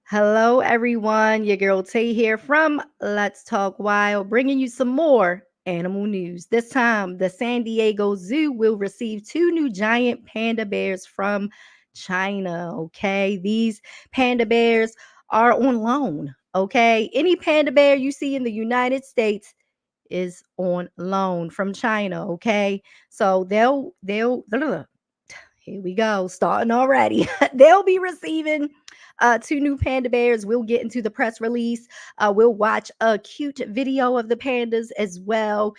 Hello, everyone. Your girl Tay here from Let's Talk Wild, bringing you some more animal news. This time, the San Diego Zoo will receive two new giant panda bears from China. Okay, these panda bears are on loan. Okay, any panda bear you see in the United States is on loan from China. Okay, so they'll here we go, starting already. They'll be receiving two new panda bears. We'll get into the press release. We'll watch a cute video of the pandas as well,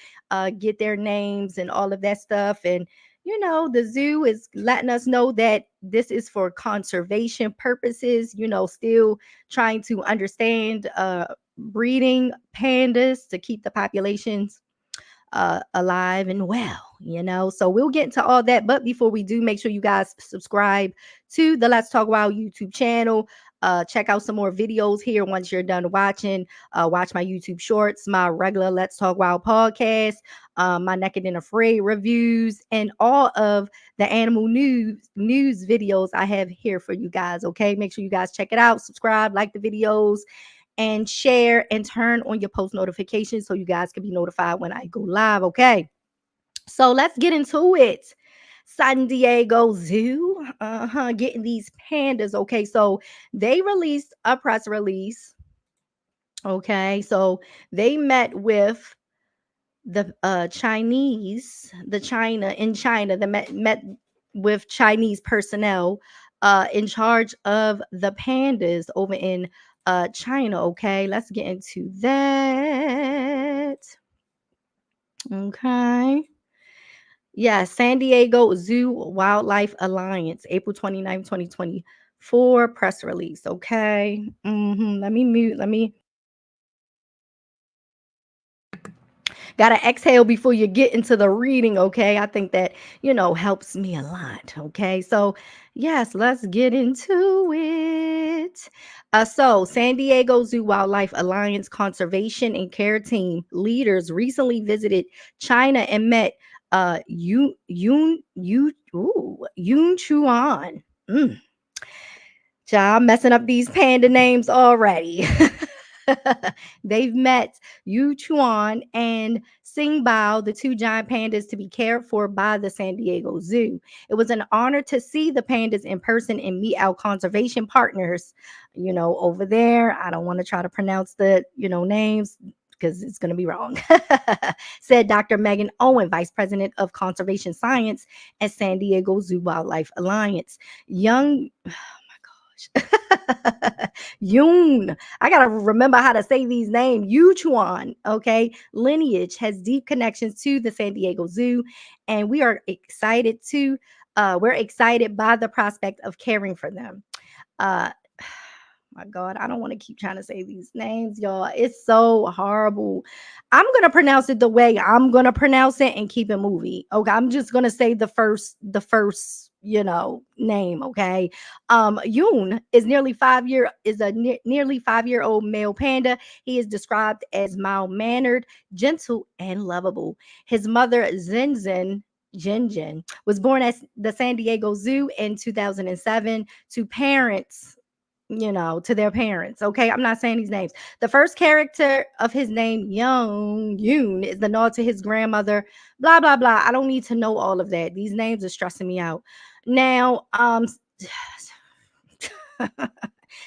get their names and all of that stuff. And, the zoo is letting us know that this is for conservation purposes, still trying to understand breeding pandas to keep the populations alive and well. So we'll get into all that. But before we do, make sure you guys subscribe to the Let's Talk Wild YouTube channel. Check out some more videos here once you're done watching. Watch my YouTube shorts, my regular Let's Talk Wild podcast, my Naked and Afraid reviews, and all of the animal news videos I have here for you guys. Okay, make sure you guys check it out, subscribe, like the videos, and share and turn on your post notifications so you guys can be notified when I go live. Okay, so let's get into it. San Diego Zoo, getting these pandas. Okay, so they released a press release. Okay, so they met with the China in China, the met with Chinese personnel in charge of the pandas over in China. Okay, let's get into that. Okay. Yeah, San Diego Zoo Wildlife Alliance, April 29th, 2024 press release. Okay. Let me mute. Let me Gotta exhale before you get into the reading, okay? I think that, helps me a lot, okay? So, yes, let's get into it. So, San Diego Zoo Wildlife Alliance Conservation and Care Team leaders recently visited China and met Yun Chuan. Mm. Child, I'm messing up these panda names already. They've met Yu Chuan and Xin Bao, the two giant pandas to be cared for by the San Diego Zoo. It was an honor to see the pandas in person and meet our conservation partners, over there. I don't want to try to pronounce the, names because it's going to be wrong, said Dr. Megan Owen, Vice President of Conservation Science at San Diego Zoo Wildlife Alliance. Young Yoon. I gotta remember how to say these names. Yuchuan, okay, lineage has deep connections to the San Diego Zoo, and we are excited to. We're excited by the prospect of caring for them. Uh, my God, I don't want to keep trying to say these names, y'all. It's so horrible. I'm gonna pronounce it the way I'm gonna pronounce it and keep it moving. Okay, I'm just gonna say the first name. Okay, Yoon is nearly 5-year old male panda. He is described as mild mannered, gentle, and lovable. His mother Zinzin. Jinjin was born at the San Diego Zoo in 2007 to to their parents. Okay, I'm not saying these names. The first character of his name, Yoon, is the nod to his grandmother. Blah blah blah. I don't need to know all of that. These names are stressing me out. Now,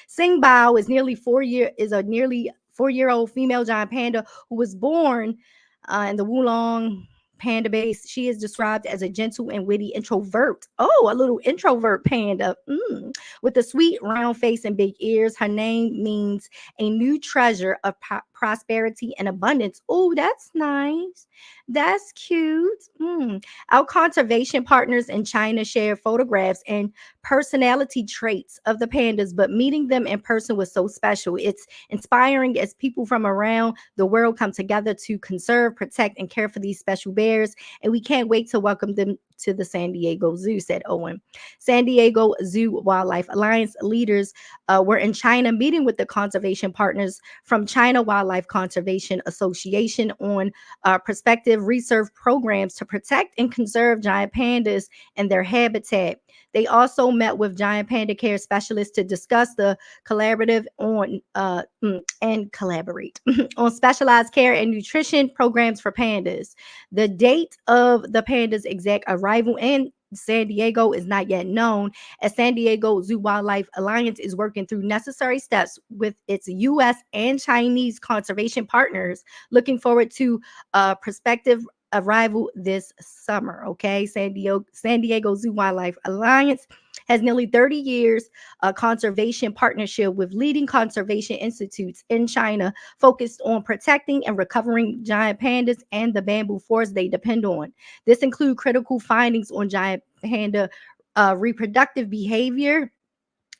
Sing Bao is a nearly 4-year-old female giant panda who was born in the Wulong panda base. She is described as a gentle and witty introvert. Oh, a little introvert panda. With a sweet round face and big ears. Her name means a new treasure of prosperity and abundance. Oh, that's nice. That's cute. Our conservation partners in China share photographs and personality traits of the pandas, but meeting them in person was so special. It's inspiring as people from around the world come together to conserve, protect, and care for these special bears, and we can't wait to welcome them to the San Diego Zoo, said Owen. San Diego Zoo Wildlife Alliance leaders were in China meeting with the conservation partners from China Wildlife Wildlife Conservation Association on prospective research programs to protect and conserve giant pandas and their habitat. They also met with giant panda care specialists to discuss the collaborative on and collaborate on specialized care and nutrition programs for pandas. The date of the pandas' exact arrival in San Diego is not yet known, as San Diego Zoo Wildlife Alliance is working through necessary steps with its U.S. and Chinese conservation partners, looking forward to prospective arrival this summer. Okay, San Diego Zoo Wildlife Alliance has nearly 30 years conservation partnership with leading conservation institutes in China, focused on protecting and recovering giant pandas and the bamboo forests they depend on. This includes critical findings on giant panda reproductive behavior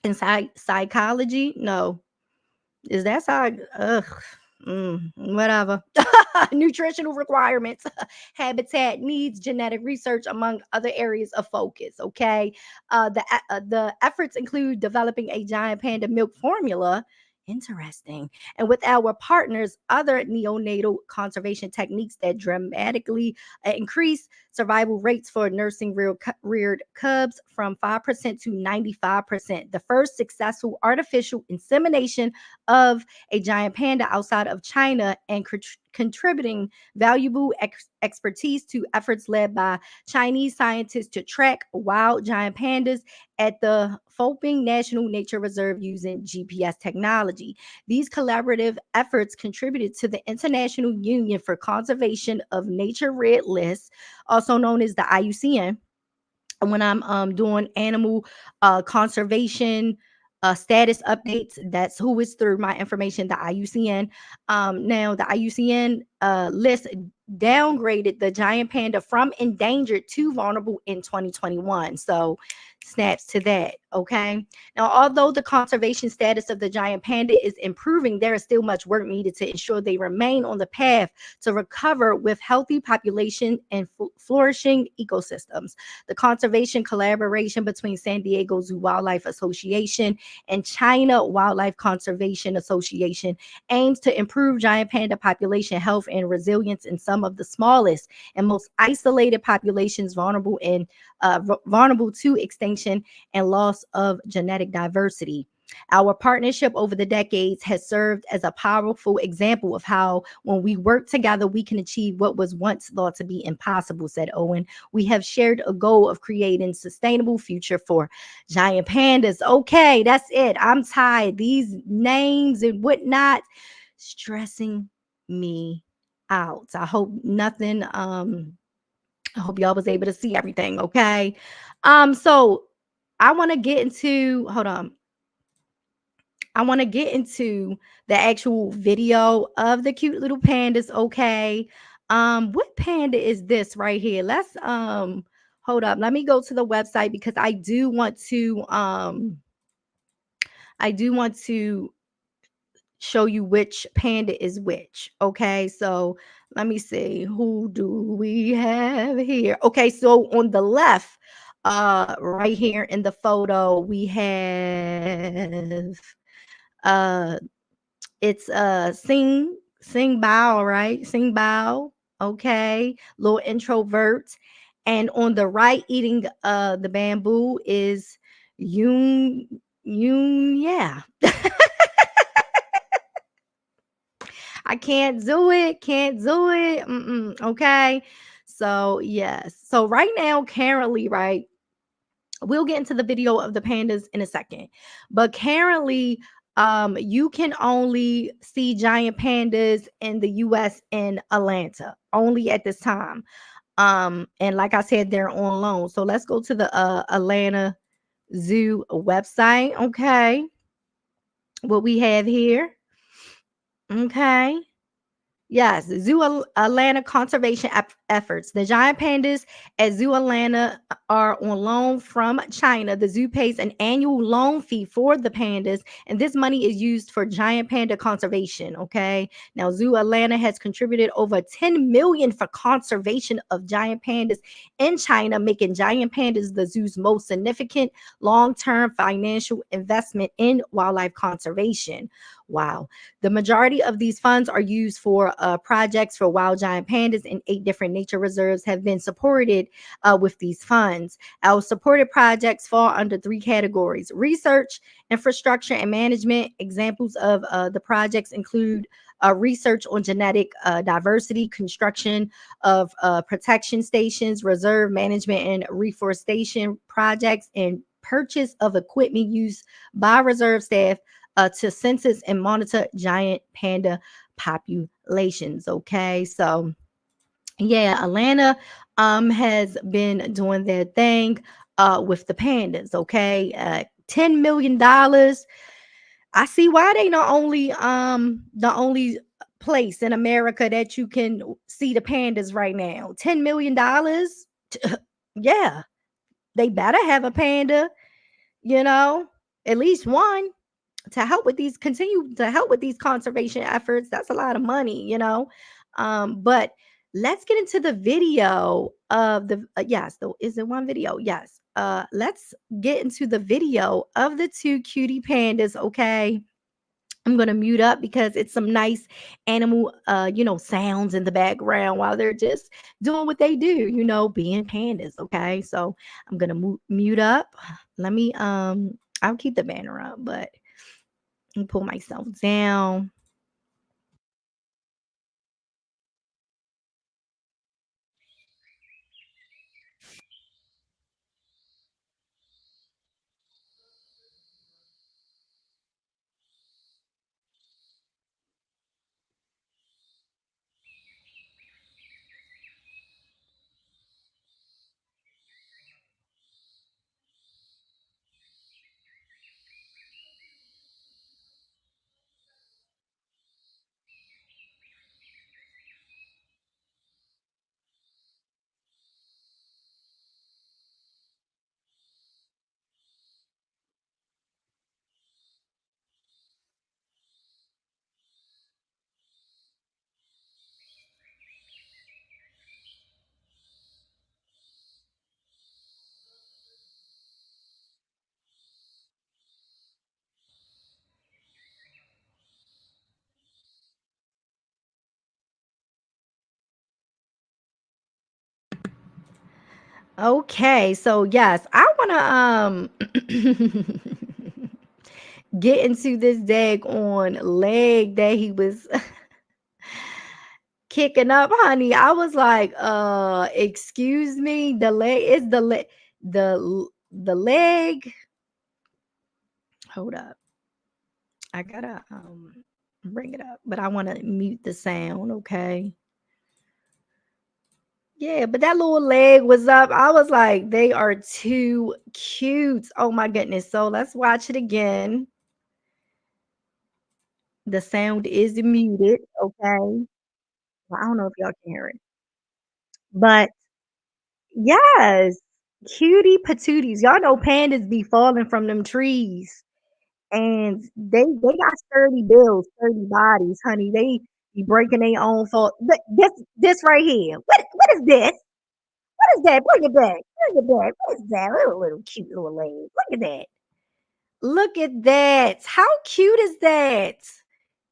and psychology. No, is that side? Ugh. Whatever. Nutritional requirements, habitat needs, genetic research, among other areas of focus. Okay, the efforts include developing a giant panda milk formula. Interesting. And with our partners, other neonatal conservation techniques that dramatically increase survival rates for nursing reared cubs from 5% to 95%. The first successful artificial insemination of a giant panda outside of China, and contributing valuable expertise to efforts led by Chinese scientists to track wild giant pandas at the Phoping National Nature Reserve using GPS technology. These collaborative efforts contributed to the International Union for Conservation of Nature Red List, also known as the IUCN. When I'm doing animal conservation status updates, that's who is through my information, the IUCN. Now, the IUCN list downgraded the giant panda from endangered to vulnerable in 2021. So, snaps to that. Okay. Now, although the conservation status of the giant panda is improving, there is still much work needed to ensure they remain on the path to recover with healthy population and flourishing ecosystems. The conservation collaboration between San Diego Zoo Wildlife Association and China Wildlife Conservation Association aims to improve giant panda population health and resilience in some of the smallest and most isolated populations vulnerable to extinction and loss of genetic diversity. Our partnership over the decades has served as a powerful example of how, when we work together, we can achieve what was once thought to be impossible, said Owen. We have shared a goal of creating sustainable future for giant pandas. Okay, that's it. I'm tired. These names and whatnot stressing me out. I hope nothing. I hope y'all was able to see everything. Okay. So I want to get into. Hold on. I want to get into the actual video of the cute little pandas. Okay. What panda is this right here? Let's hold up. Let me go to the website because I do want to show you which panda is which. Okay, so let me see, who do we have here? Okay, so on the left, right here in the photo, we have it's Xin Bao, right? Xin Bao. Okay, little introvert. And on the right, eating the bamboo is Yun, yeah. I can't do it. Can't do it. Okay. So, yes. So, right now, currently, right, we'll get into the video of the pandas in a second. But currently, you can only see giant pandas in the US and Atlanta only at this time. And like I said, they're on loan. So let's go to the Atlanta Zoo website. Okay. What we have here. Okay. Yes, Zoo Atlanta conservation efforts. The giant pandas at Zoo Atlanta are on loan from China. The zoo pays an annual loan fee for the pandas, and this money is used for giant panda conservation. Okay. Now, Zoo Atlanta has contributed over 10 million for conservation of giant pandas in China, making giant pandas the zoo's most significant long-term financial investment in wildlife conservation. Wow. The majority of these funds are used for projects for wild giant pandas, and 8 different nature reserves have been supported with these funds. Our supported projects fall under 3 categories: research, infrastructure, and management. Examples of the projects include research on genetic diversity, construction of protection stations, reserve management and reforestation projects, and purchase of equipment used by reserve staff to census and monitor giant panda populations. Okay, so yeah, Atlanta has been doing their thing with the pandas. Okay, $10 million. I see why they not only the only place in America that you can see the pandas right now. $10 million. Yeah, they better have a panda, you know, at least one, to help with these continue to help with these conservation efforts. That's a lot of money. But let's get into the video of the yes, though, is it one video? Yes. Let's get into the video of the 2 cutie pandas. Okay, I'm gonna mute up because it's some nice animal, sounds in the background while they're just doing what they do, being pandas. Okay, so I'm gonna mute up. Let me I'll keep the banner up, but pull myself down. Okay, so yes, I want to get into this dag on leg that he was kicking up, honey. I was like, excuse me, the leg is the leg. Hold up. I gotta bring it up, but I want to mute the sound. Okay. Yeah, but that little leg was up. I was like, they are too cute. Oh my goodness. So let's watch it again. The sound is muted. Okay. Well, I don't know if y'all can hear it. But yes, cutie patooties. Y'all know pandas be falling from them trees. And they got sturdy bills, sturdy bodies, honey. They be breaking their own fall. This right here. What is this? What is that? Bring it back. Bring it back. What is that? Little cute little leg. Look at that. Look at that. How cute is that?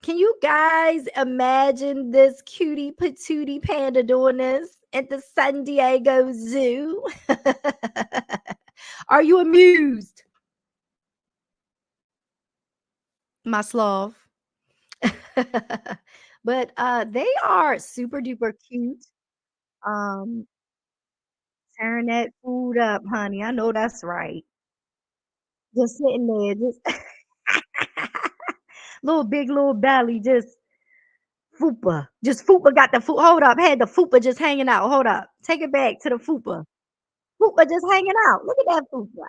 Can you guys imagine this cutie patootie panda doing this at the San Diego Zoo? Are you amused, my sloth? But they are super duper cute. Um, Tearing that food up, honey. I know that's right. Just sitting there, just little big little belly, just fupa got the food. Hold up, had the fupa just hanging out. Hold up, take it back to the fupa. Fupa just hanging out. Look at that fupa,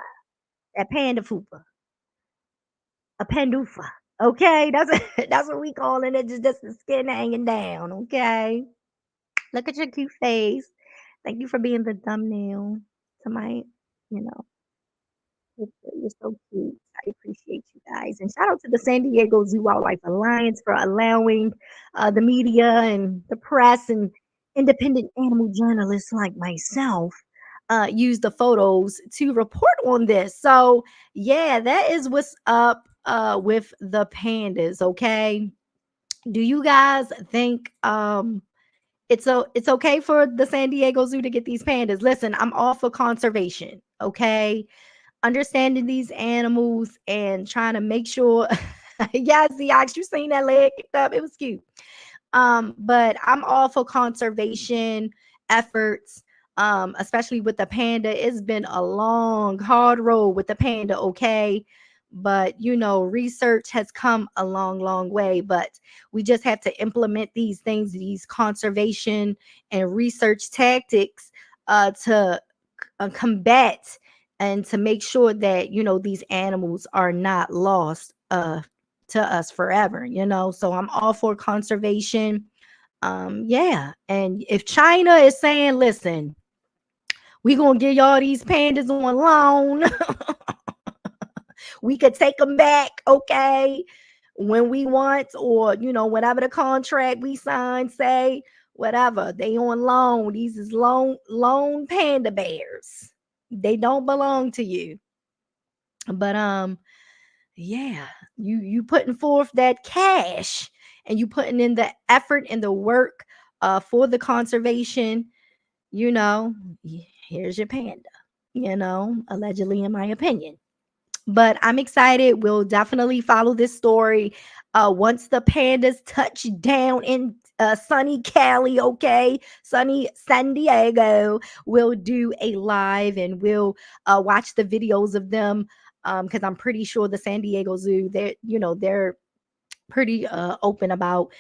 that panda fupa, a pandufa. Okay, that's that's what we calling it. Just the skin hanging down. Okay, look at your cute face. Thank you for being the thumbnail to my, you know, you're so cute. I appreciate you guys. And shout out to the San Diego Zoo Wildlife Alliance for allowing the media and the press and independent animal journalists like myself use the photos to report on this. So, yeah, that is what's up with the pandas, okay? Do you guys think it's okay for the San Diego Zoo to get these pandas? Listen, I'm all for conservation, okay? Understanding these animals and trying to make sure yeah, see, you seen that leg kicked up, it was cute. But I'm all for conservation efforts, especially with the panda. It's been a long, hard road with the panda, okay? But research has come a long, long way. But we just have to implement these things, these conservation and research tactics to combat and to make sure that these animals are not lost to us forever. So I'm all for conservation. Yeah, and if China is saying, listen, we gonna give y'all these pandas on loan, we could take them back, okay, when we want, or whatever the contract we sign say, whatever, they on loan. These is loan panda bears. They don't belong to you. But yeah, you putting forth that cash, and you putting in the effort and the work for the conservation, you know here's your panda, allegedly, in my opinion. But I'm excited. We'll definitely follow this story once the pandas touch down in sunny Cali, okay, sunny San Diego. We'll do a live, and we'll watch the videos of them, because I'm pretty sure the San Diego Zoo, they're pretty open about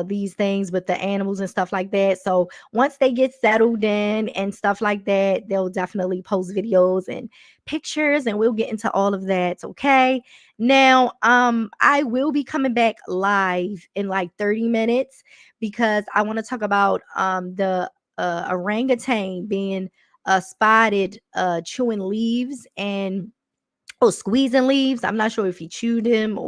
these things with the animals and stuff like that. So once they get settled in and stuff like that, they'll definitely post videos and pictures, and we'll get into all of that. Okay. Now, I will be coming back live in like 30 minutes, because I want to talk about the orangutan being spotted chewing leaves and squeezing leaves. I'm not sure if he chewed them,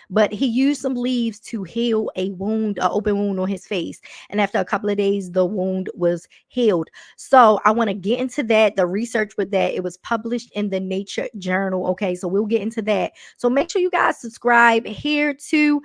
but he used some leaves to heal a wound, an open wound on his face. And after a couple of days, the wound was healed. So I want to get into that, the research with that. It was published in the Nature Journal. Okay, so we'll get into that. So make sure you guys subscribe here to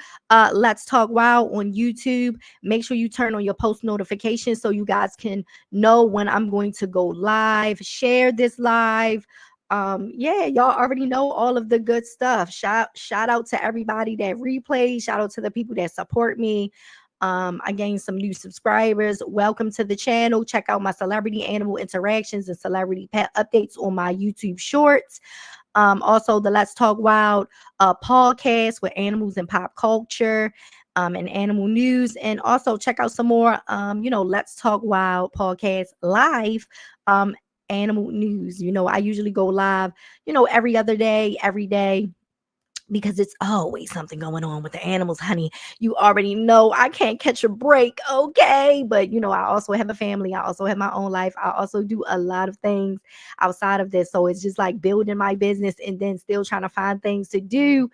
Let's Talk Wild on YouTube. Make sure you turn on your post notifications so you guys can know when I'm going to go live. Share this live. Yeah, y'all already know all of the good stuff. Shout out to everybody that replays. Shout out to the people that support me. I gained some new subscribers. Welcome to the channel. Check out my celebrity animal interactions and celebrity pet updates on my YouTube shorts. Also the Let's Talk Wild podcast with animals and pop culture and animal news. And also check out some more Let's Talk Wild podcast live animal news. I usually go live, every other day, every day, because it's always something going on with the animals, honey. You already know I can't catch a break, okay? But I also have a family. I also have my own life. I also do a lot of things outside of this. So it's just like building my business and then still trying to find things to do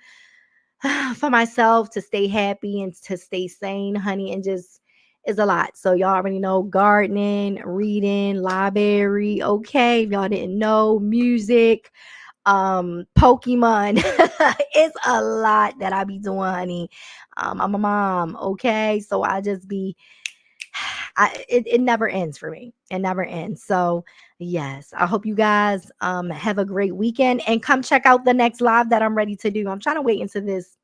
for myself to stay happy and to stay sane, honey, and just is a lot. So y'all already know, gardening, reading, library, okay? If y'all didn't know, music, Pokemon. It's a lot that I be doing, honey. I'm a mom, okay? So I just be it never ends for me. It never ends. So yes, I hope you guys have a great weekend, and come check out the next live that I'm ready to do. I'm trying to wait until this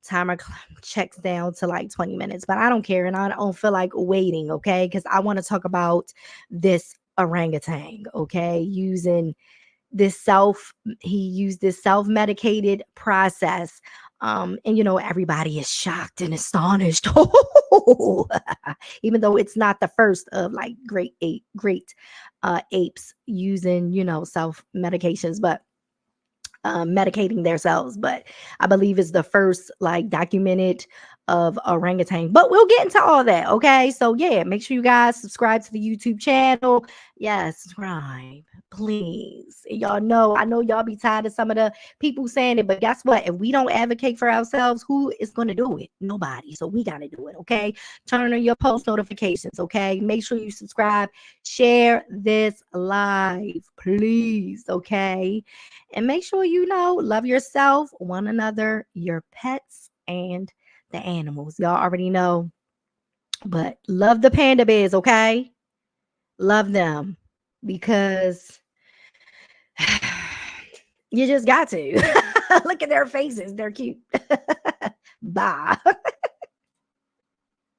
timer checks down to like 20 minutes, but I don't care, and I don't feel like waiting, okay? Because I want to talk about this orangutan, okay? He used this self-medicated process. And everybody is shocked and astonished. Even though it's not the first of like great apes using self medications, but medicating themselves, but I believe it's the first like documented of orangutan. But we'll get into all that, okay? So yeah, make sure you guys subscribe to the YouTube channel. Yes, subscribe, please. And y'all know, I know y'all be tired of some of the people saying it, but guess what? If we don't advocate for ourselves, who is going to do it? Nobody. So we got to do it, okay? Turn on your post notifications, okay? Make sure you subscribe, share this live, please, okay? And make sure you know, love yourself, one another, your pets, and the animals. Y'all already know. But love the panda bears, okay? Love them because you just got to. Look at their faces. They're cute. Bye.